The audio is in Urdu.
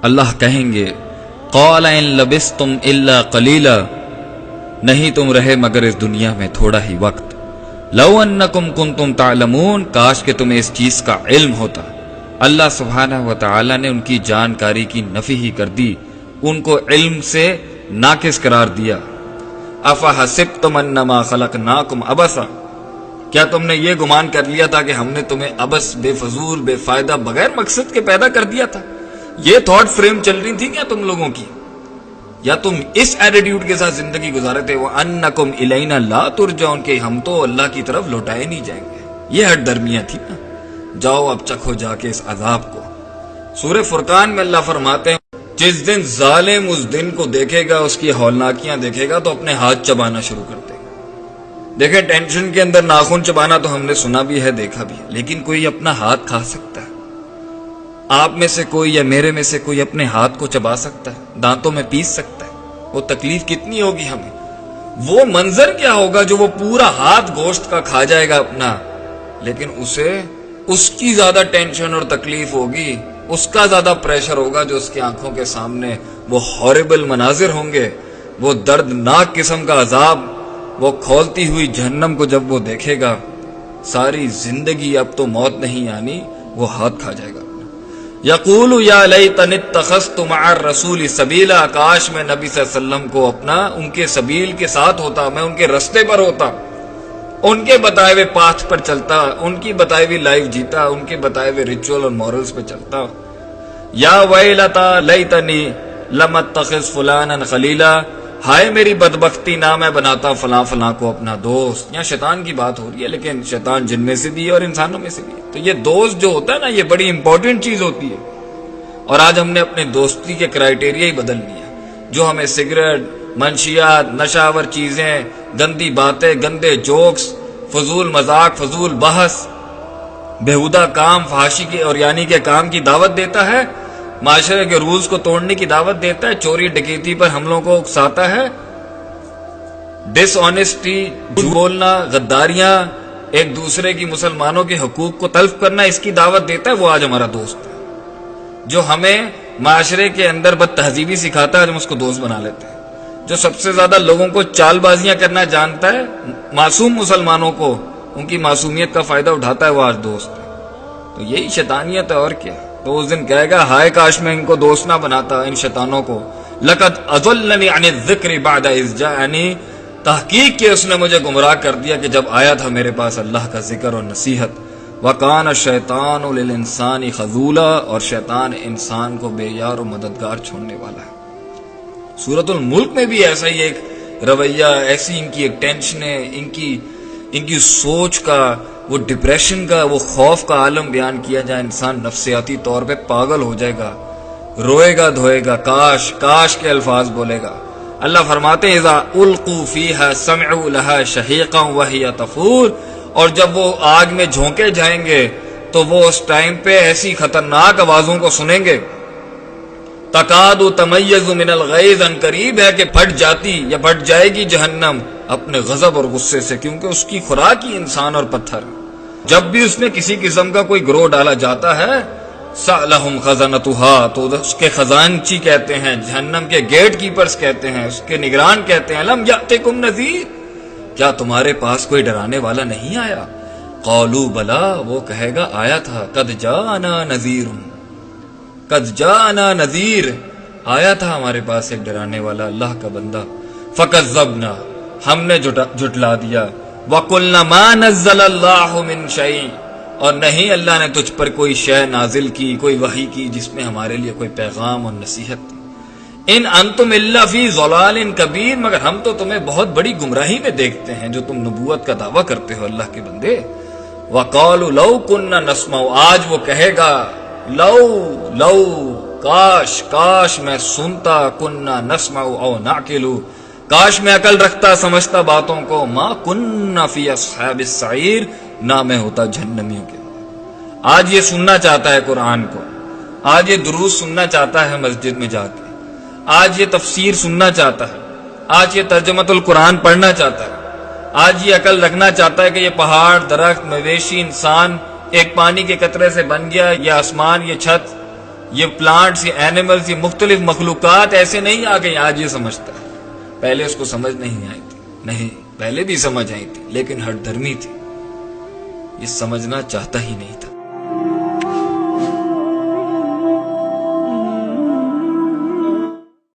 اللہ کہیں گے قال ان لبستم الا قلیلا، نہیں تم رہے مگر اس دنیا میں تھوڑا ہی وقت، لو انکم کنتم تعلمون، کاش کہ تمہیں اس چیز کا علم ہوتا۔ اللہ سبحانہ و تعالی نے ان کی جانکاری کی نفی ہی کر دی، ان کو علم سے ناقص قرار دیا۔ افحسبتم انما خلقناکم عبثا، کیا تم نے یہ گمان کر لیا تھا کہ ہم نے تمہیں عبث، بے فضول، بے فائدہ، بغیر مقصد کے پیدا کر دیا تھا؟ یہ تھاٹ فریم چل رہی تھی کیا تم لوگوں کی؟ یا تم اس ایٹیٹیوڈ کے ساتھ زندگی گزارے تھے وَأَنَّكُمْ إِلَيْنَا لَا تُرْجَعُونَ، کہ ہم تو اللہ کی طرف لوٹائے نہیں جائیں گے؟ یہ ہٹ درمیاں تھی نا۔ جاؤ اب چکھو جا کے اس عذاب کو۔ سورہ فرقان میں اللہ فرماتے ہیں جس دن ظالم اس دن کو دیکھے گا، اس کی ہولناکیاں دیکھے گا، تو اپنے ہاتھ چبانا شروع کر دے گا۔ دیکھیں ٹینشن کے اندر ناخن چبانا تو ہم نے سنا بھی ہے، دیکھا بھی ہے، لیکن کوئی اپنا ہاتھ کھا سکتا ہے؟ آپ میں سے کوئی یا میرے میں سے کوئی اپنے ہاتھ کو چبا سکتا ہے، دانتوں میں پیس سکتا ہے؟ وہ تکلیف کتنی ہوگی ہمیں، وہ منظر کیا ہوگا جو وہ پورا ہاتھ گوشت کا کھا جائے گا اپنا، لیکن اسے اس کی زیادہ ٹینشن اور تکلیف ہوگی، اس کا زیادہ پریشر ہوگا، جو اس کی آنکھوں کے سامنے وہ ہاربل مناظر ہوں گے، وہ دردناک قسم کا عذاب، وہ کھولتی ہوئی جہنم کو جب وہ دیکھے گا، ساری زندگی اب تو موت نہیں آنی، وہ ہاتھ کھا جائے گا۔ یقول یا لیتنی اتخذت مع الرسول سبیلا، کاش میں نبی صلی اللہ علیہ وسلم کو اپنا ان کے سبیل کے ساتھ ہوتا، میں ان کے رستے پر ہوتا، ان کے بتائے ہوئے پاتھ پر چلتا، ان کی بتائی ہوئی لائف جیتا، ان کے بتائے ہوئے ریچول اور مورلز پہ چلتا۔ یا ویلتا لیتنی لم اتخذ فلانا خلیلا، ہائے میری بدبختی، نہ میں بناتا فلاں فلاں کو اپنا دوست۔ یہاں شیطان کی بات ہو رہی ہے، لیکن شیطان جن میں سے بھی ہے اور انسانوں میں سے بھی ہے، تو یہ دوست جو ہوتا ہے نا، یہ بڑی امپورٹنٹ چیز ہوتی ہے۔ اور آج ہم نے اپنے دوستی کے کرائیٹیریا ہی بدل لیا، جو ہمیں سگریٹ، منشیات، نشاور چیزیں، گندی باتیں، گندے جوکس، فضول مذاق، فضول بحث، بےہودہ کام، فحاشی کے اور یعنی کے کام کی دعوت دیتا ہے، معاشرے کے رولز کو توڑنے کی دعوت دیتا ہے، چوری ڈکیتی پر حملوں کو اکساتا ہے، ڈس آنیسٹی، جھوٹ بولنا، غداریاں، ایک دوسرے کی مسلمانوں کے حقوق کو تلف کرنا، اس کی دعوت دیتا ہے۔ وہ آج ہمارا دوست ہے، جو ہمیں معاشرے کے اندر بد تہذیبی سکھاتا ہے، ہم اس کو دوست بنا لیتے ہیں۔ جو سب سے زیادہ لوگوں کو چال بازیاں کرنا جانتا ہے، معصوم مسلمانوں کو ان کی معصومیت کا فائدہ اٹھاتا ہے، وہ آج دوست ہے۔ تو یہی شیطانیت ہے، اور کیا؟ تو اس دن کہے گا ہائے کاش میں ان کو دوست نہ بناتا، ان شیطانوں کو۔ لقد اضلنی عن الذکر بعد اذ جاءنی، تحقیق کہ اس نے مجھے گمراہ کر دیا کہ جب آیا تھا میرے پاس اللہ کا ذکر اور نصیحت۔ وَقَانَ الشَّيْطَانُ لِلْإِنسَانِ خَذُولًا، اور شیطان انسان کو بے یار و مددگار چھوڑنے والا ہے۔ سورۃ الملک میں بھی ایسا ہی ایک رویہ، ایسی ان کی ایک ٹینشن ہے، ان کی سوچ کا، وہ ڈپریشن کا، وہ خوف کا عالم بیان کیا جائے، انسان نفسیاتی طور پہ پاگل ہو جائے گا، روئے گا دھوئے گا، کاش کاش کے الفاظ بولے گا۔ اللہ فرماتے ہیں اذا القوا فیہا سمعوا لہا شہیقا وہی تفور، اور جب وہ آگ میں جھونکے جائیں گے تو وہ اس ٹائم پہ ایسی خطرناک آوازوں کو سنیں گے، تکاد تمیز من الغیظ، ان قریب ہے کہ پھٹ جاتی یا پھٹ جائے گی جہنم اپنے غضب اور غصے سے، کیونکہ اس کی خوراک ہی انسان اور پتھر۔ جب بھی اس میں کسی قسم کا کوئی گروہ ڈالا جاتا ہے، سألہم خزنتها، تو اس کے خزانچی کہتے ہیں، جہنم کے گیٹ کیپرز کہتے ہیں، اس کے نگران کہتے ہیں لم یأتکم نذیر، کیا تمہارے پاس کوئی ڈرانے والا نہیں آیا؟ قالوا بلا، وہ کہے گا آیا تھا، قد جاءنا نذیر، قد جاءنا نذیر، آیا تھا ہمارے پاس ایک ڈرانے والا، اللہ کا بندہ۔ فکذبنا، ہم نے جھٹلا دیا۔ وقلنا ما نزل اللہ من شیء، اور نہیں اللہ نے تجھ پر کوئی شے نازل کی، کوئی وحی کی جس میں ہمارے لیے کوئی پیغام اور نصیحت تھی۔ ان انتم الا فی ضلال کبیر، مگر ہم تو تمہیں بہت بڑی گمراہی میں دیکھتے ہیں جو تم نبوت کا دعویٰ کرتے ہو اللہ کے بندے۔ وقالوا لو كنا نسمع، آج وہ کہے گا لو کاش کاش میں سنتا، كنا نسمع او نعقل، کاش میں عقل رکھتا، سمجھتا باتوں کو، ما كنا فی اصحاب السعیر، نہ میں ہوتا جہنمیوں کے۔ آج یہ سننا چاہتا ہے قرآن کو، آج یہ دروس سننا چاہتا ہے مسجد میں جا کے، آج یہ تفسیر سننا چاہتا ہے، آج یہ ترجمۃ القرآن پڑھنا چاہتا ہے، آج یہ عقل رکھنا چاہتا ہے کہ یہ پہاڑ، درخت، مویشی، انسان ایک پانی کے قطرے سے بن گیا، یہ آسمان، یہ چھت، یہ پلانٹس، یہ اینیملز، یہ مختلف مخلوقات ایسے نہیں آ گئی آج یہ سمجھتا ہے. پہلے اس کو سمجھ نہیں آئی تھی. نہیں، پہلے بھی سمجھ آئی تھی لیکن ہٹ دھرمی تھی، یہ سمجھنا چاہتا ہی نہیں تھا.